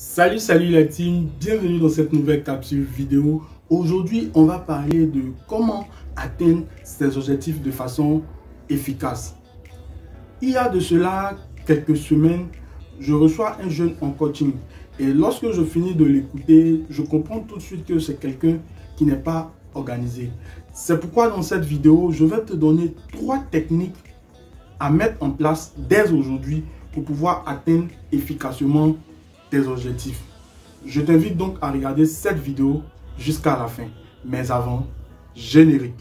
Salut la team, bienvenue dans cette nouvelle capsule vidéo. Aujourd'hui, on va parler de comment atteindre ses objectifs de façon efficace. Il y a de cela quelques semaines, je reçois un jeune en coaching et lorsque je finis de l'écouter, je comprends tout de suite que c'est quelqu'un qui n'est pas organisé. C'est pourquoi dans cette vidéo, je vais te donner 3 techniques à mettre en place dès aujourd'hui pour pouvoir atteindre efficacement tes objectifs. Je t'invite donc à regarder cette vidéo jusqu'à la fin. Mais avant, générique.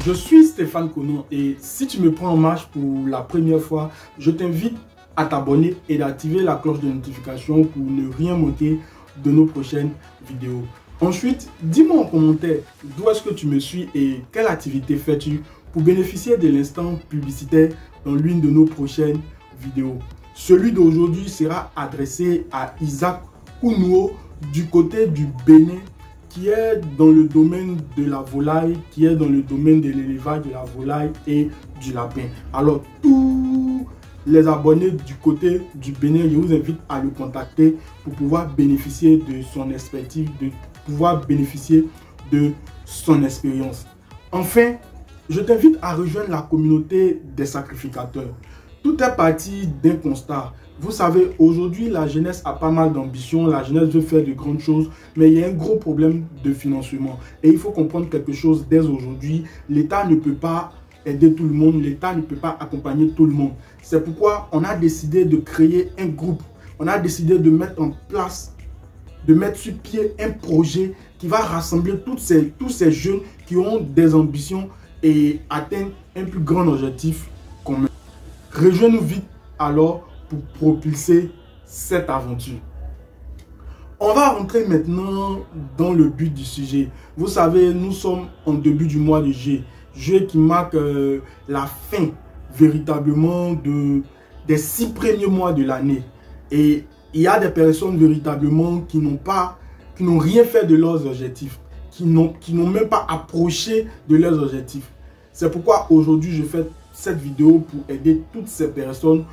Je suis Stéphane Konon et si tu me prends en marche pour la première fois, je t'invite à t'abonner et d'activer la cloche de notification pour ne rien manquer de nos prochaines vidéos. Ensuite, dis-moi en commentaire d'où est-ce que tu me suis et quelle activité fais-tu pour bénéficier de l'instant publicitaire dans l'une de nos prochaines vidéos. Celui d'aujourd'hui sera adressé à Isaac Kounuo du côté du Bénin, qui est dans le domaine de la volaille, qui est dans le domaine de l'élevage de la volaille et du lapin. Alors, tous les abonnés du côté du Bénin, je vous invite à le contacter pour pouvoir bénéficier de son expertise, de pouvoir bénéficier de son expérience. Enfin, je t'invite à rejoindre la communauté des sacrificateurs. Tout est parti d'un constat. Vous savez, aujourd'hui, la jeunesse a pas mal d'ambition, la jeunesse veut faire de grandes choses, mais il y a un gros problème de financement. Et il faut comprendre quelque chose dès aujourd'hui. L'État ne peut pas aider tout le monde, l'État ne peut pas accompagner tout le monde. C'est pourquoi on a décidé de créer un groupe. On a décidé de mettre en place, de mettre sur pied un projet qui va rassembler tous ces jeunes qui ont des ambitions et atteindre un plus grand objectif commun. Rejoins-nous vite alors pour propulser cette aventure. On va rentrer maintenant dans le but du sujet. Vous savez, nous sommes en début du mois de juillet. Juillet qui marque la fin véritablement des 6 premiers mois de l'année. Et il y a des personnes véritablement qui n'ont rien fait de leurs objectifs, qui n'ont même pas approché de leurs objectifs. C'est pourquoi aujourd'hui je fais cette vidéo pour aider toutes ces personnes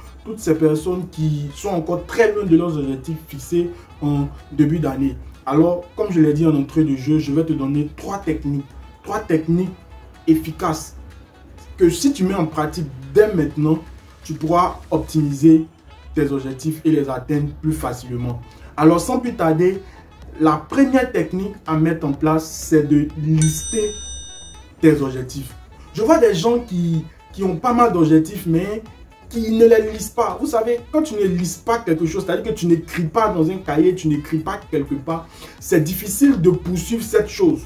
qui sont encore très loin de leurs objectifs fixés en début d'année. Alors, comme je l'ai dit en entrée de jeu, je vais te donner 3 techniques efficaces que si tu mets en pratique dès maintenant, tu pourras optimiser tes objectifs et les atteindre plus facilement. Alors, sans plus tarder, la première technique à mettre en place, c'est de lister tes objectifs. Je vois des gens qui ont pas mal d'objectifs, mais qui ne les lisent pas. Vous savez, quand tu ne lises pas quelque chose, c'est-à-dire que tu n'écris pas dans un cahier, tu n'écris pas quelque part, c'est difficile de poursuivre cette chose.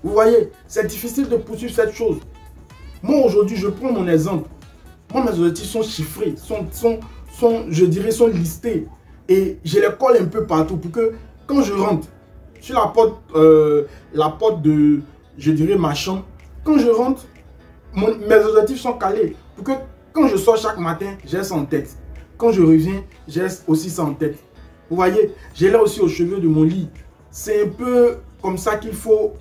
Vous voyez, c'est difficile de poursuivre cette chose. Moi, aujourd'hui, je prends mon exemple. Moi, mes objectifs sont chiffrés, je dirais, sont listés. Et je les colle un peu partout pour que quand je rentre sur la porte de, je dirais, ma chambre, quand je rentre, mes objectifs sont calés pour que quand je sors chaque matin, j'ai ça en tête. Quand je reviens, j'ai aussi ça en tête. Vous voyez, j'ai là aussi au chevet de mon lit. C'est un peu comme ça qu'il faut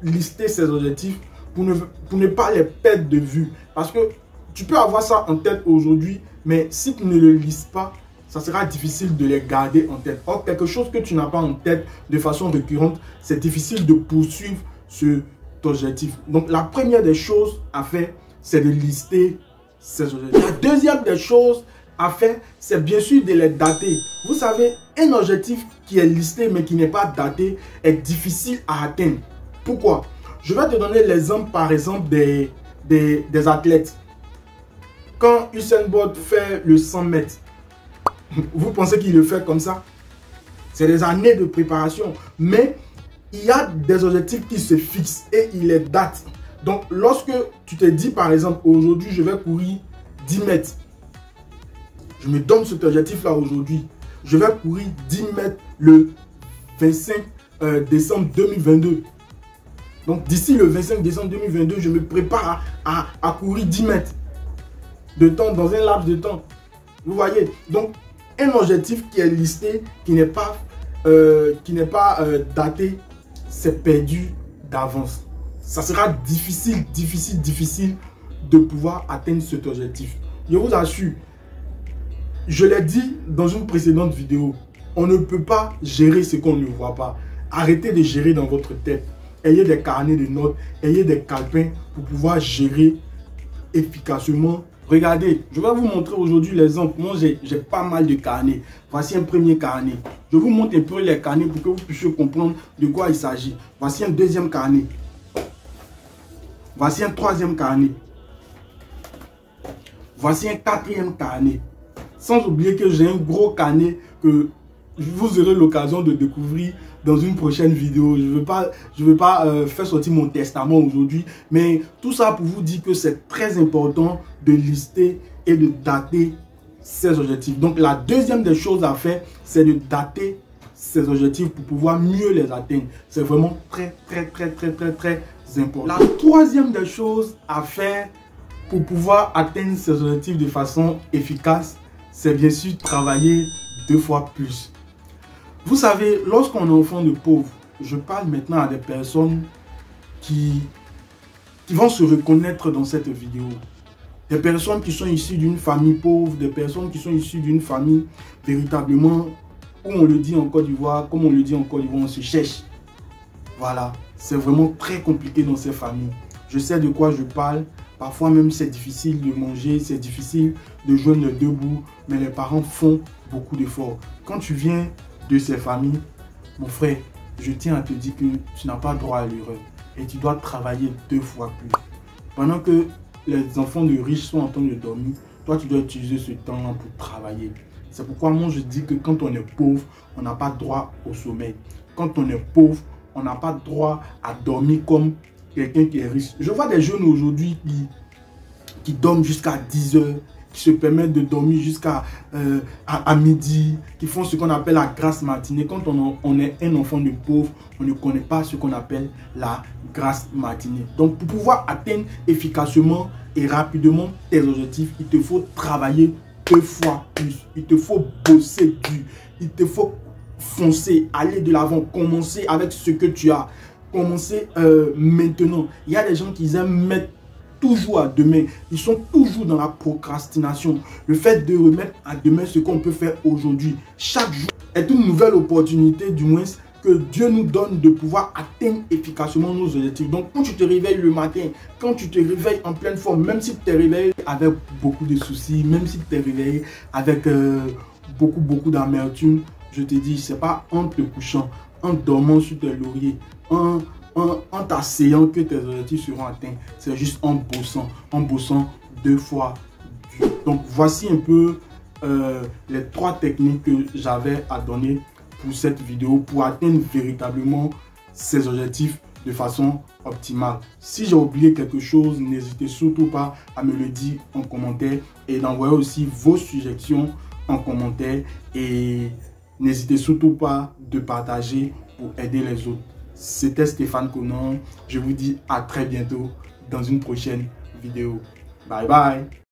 lister ses objectifs pour ne pas les perdre de vue. Parce que tu peux avoir ça en tête aujourd'hui, mais si tu ne le lises pas, ça sera difficile de les garder en tête. Or, quelque chose que tu n'as pas en tête de façon récurrente, c'est difficile de poursuivre cet objectif. Donc, la première des choses à faire, c'est de lister ces objectifs. La deuxième des choses à faire, c'est bien sûr de les dater. Vous savez, un objectif qui est listé mais qui n'est pas daté est difficile à atteindre. Pourquoi? Je vais te donner l'exemple, par exemple, des athlètes. Quand Usain Bolt fait le 100 mètres, vous pensez qu'il le fait comme ça? C'est des années de préparation. Mais il y a des objectifs qui se fixent et il les date. Donc, lorsque tu te dis, par exemple, aujourd'hui, je vais courir 10 mètres. Je me donne cet objectif-là aujourd'hui. Je vais courir 10 mètres le 25 décembre 2022. Donc, d'ici le 25 décembre 2022, je me prépare à courir 10 mètres de temps, dans un laps de temps. Vous voyez? Donc, un objectif qui est listé, qui n'est pas n'est pas daté, c'est perdu d'avance. Ça sera difficile de pouvoir atteindre cet objectif. Je vous assure, je l'ai dit dans une précédente vidéo, on ne peut pas gérer ce qu'on ne voit pas. Arrêtez de gérer dans votre tête. Ayez des carnets de notes, ayez des calepins pour pouvoir gérer efficacement. Regardez, je vais vous montrer aujourd'hui l'exemple. Moi, j'ai pas mal de carnets. Voici un premier carnet. Je vous montre un peu les carnets pour que vous puissiez comprendre de quoi il s'agit. Voici un deuxième carnet. Voici un troisième carnet. Voici un quatrième carnet. Sans oublier que j'ai un gros carnet que vous aurez l'occasion de découvrir dans une prochaine vidéo. Je ne veux pas faire sortir mon testament aujourd'hui, mais tout ça pour vous dire que c'est très important de lister et de dater ses objectifs. Donc la deuxième des choses à faire, c'est de dater ses objectifs pour pouvoir mieux les atteindre. C'est vraiment très important. La troisième des choses à faire pour pouvoir atteindre ses objectifs de façon efficace, c'est bien sûr travailler 2 fois plus. Vous savez, lorsqu'on est enfant de pauvre, je parle maintenant à des personnes qui vont se reconnaître dans cette vidéo. Des personnes qui sont issues d'une famille pauvre, des personnes qui sont issues d'une famille véritablement, où on le dit en Côte d'Ivoire, comme on le dit en Côte d'Ivoire, on se cherche. Voilà, c'est vraiment très compliqué dans ces familles. Je sais de quoi je parle. Parfois même c'est difficile de manger, c'est difficile de joindre les deux bouts, mais les parents font beaucoup d'efforts. Quand tu viens de ces familles, mon frère, je tiens à te dire que tu n'as pas droit à l'erreur et tu dois travailler 2 fois plus. Pendant que les enfants de riches sont en train de dormir, toi tu dois utiliser ce temps-là pour travailler. C'est pourquoi moi je dis que quand on est pauvre, on n'a pas droit au sommeil. Quand on est pauvre, on n'a pas droit à dormir comme quelqu'un qui est riche. Je vois des jeunes aujourd'hui qui dorment jusqu'à 10 heures, qui se permettent de dormir jusqu'à à midi, qui font ce qu'on appelle la grasse matinée. Quand on est un enfant de pauvre, on ne connaît pas ce qu'on appelle la grasse matinée. Donc pour pouvoir atteindre efficacement et rapidement tes objectifs, il te faut travailler 2 fois plus. Il te faut bosser dur. Il te faut foncer, aller de l'avant, commencer avec ce que tu as. Commencer maintenant. Il y a des gens qui aiment mettre toujours à demain. Ils sont toujours dans la procrastination. Le fait de remettre à demain ce qu'on peut faire aujourd'hui, chaque jour, est une nouvelle opportunité, du moins, que Dieu nous donne de pouvoir atteindre efficacement nos objectifs. Donc, quand tu te réveilles le matin, quand tu te réveilles en pleine forme, même si tu t'es réveillé avec beaucoup de soucis, même si tu t'es réveillé avec beaucoup d'amertume, je te dis, c'est pas en te couchant, en dormant sur tes lauriers, en t'asseyant que tes objectifs seront atteints. C'est juste en bossant 2 fois. Donc voici un peu les 3 techniques que j'avais à donner pour cette vidéo pour atteindre véritablement ces objectifs de façon optimale. Si j'ai oublié quelque chose, n'hésitez surtout pas à me le dire en commentaire et d'envoyer aussi vos suggestions en commentaire, et n'hésitez surtout pas de partager pour aider les autres. C'était Stéphane Conan. Je vous dis à très bientôt dans une prochaine vidéo. Bye bye.